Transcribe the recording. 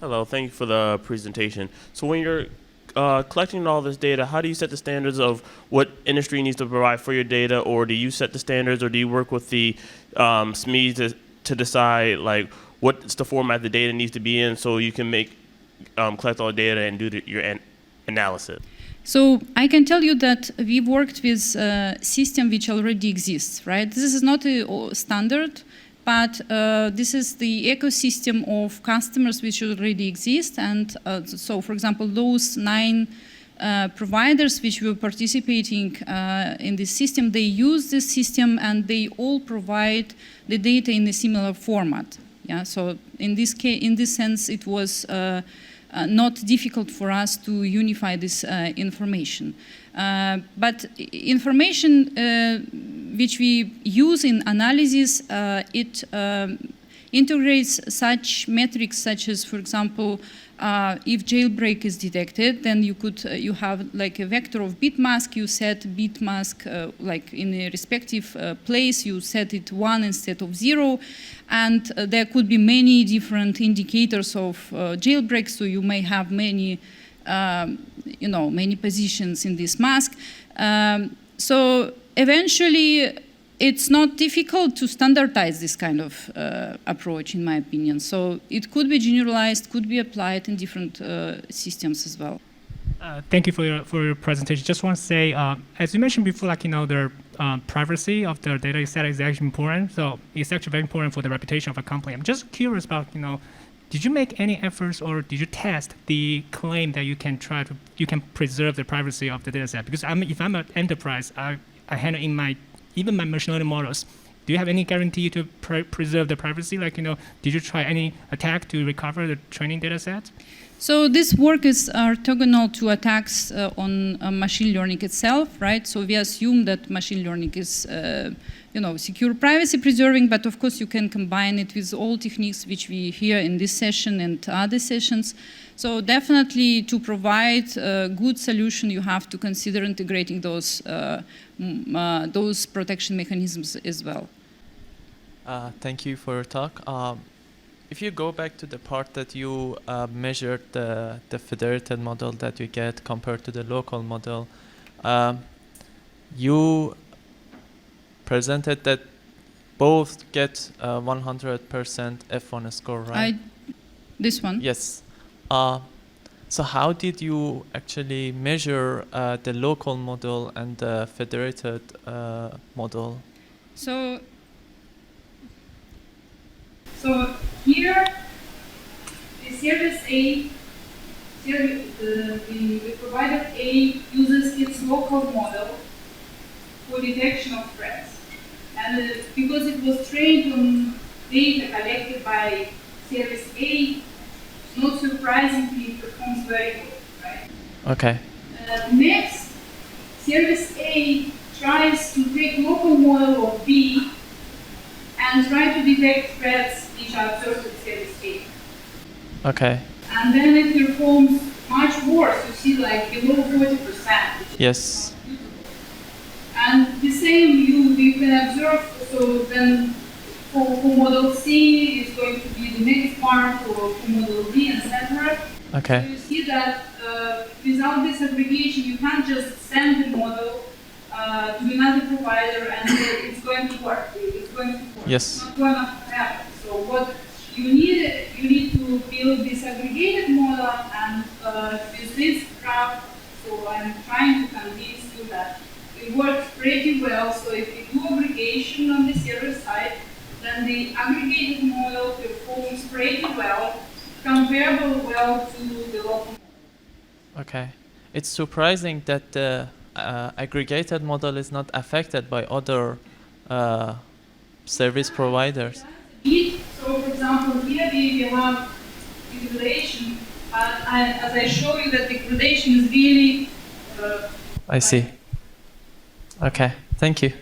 Hello, thank you for the presentation. So when you're collecting all this data, how do you set the standards of what industry needs to provide for your data, or do you set the standards, or do you work with the SMEs to decide like what's the format the data needs to be in, so you can make collect all the data and do your analysis? So I can tell you that we worked with a system which already exists, right? This is not a standard, but this is the ecosystem of customers which already exist. And so, for example, those 9 providers which were participating in this system, they use this system and they all provide the data in a similar format. Yeah. So in this case, in this sense, it was not difficult for us to unify this information. But information which we use in analysis, it integrates such metrics such as, for example, if jailbreak is detected, then you have like a vector of bit mask. You set bit mask like in a respective place. You set it 1 instead of 0, and there could be many different indicators of jailbreak. So you may have many, many positions in this mask. So eventually, it's not difficult to standardize this kind of approach, in my opinion. So it could be generalized, could be applied in different systems as well. Thank you for your presentation. Just want to say, as you mentioned before, like the privacy of the data set is actually important. So it's actually very important for the reputation of a company. I'm just curious about did you make any efforts or did you test the claim that you can preserve the privacy of the data set? Because if I'm an enterprise, I handle in even my machine learning models, do you have any guarantee to preserve the privacy? Like, did you try any attack to recover the training data set? So this work is orthogonal to attacks on machine learning itself, right? So we assume that machine learning is, secure privacy preserving, but of course you can combine it with all techniques which we hear in this session and other sessions. So definitely to provide a good solution, you have to consider integrating those protection mechanisms as well. Thank you for your talk. If you go back to the part that you measured the federated model that you get compared to the local model, you presented that both get 100% F1 score, right? This one? Yes. So how did you actually measure the local model and the federated model? So here, the service A, the provider A uses its local model for detection of threats. And because it was trained on data collected by service A, not surprisingly, it performs very good, right? Okay. Next, service A tries to take local model of B and try to detect threats which are observed at service A. Okay. And then it performs much worse. You see, like below 40%. Yes. And the same you can observe. So then for model C is going to be the next part, or for model D, etc. Okay. So you see that without this aggregation, you can't just send the model to another provider and it's going to work. It's going to work. Yes. It's not going to happen. So what you need to build this aggregated model, and with this graph, so I'm trying to convince you that it works pretty well. So if you do aggregation on the server side, then the aggregated model performs pretty well, comparable well to the local model. Okay. It's surprising that the aggregated model is not affected by other service providers. So, for example, here we have degradation. As I show you, that degradation is really... I see. Okay, thank you.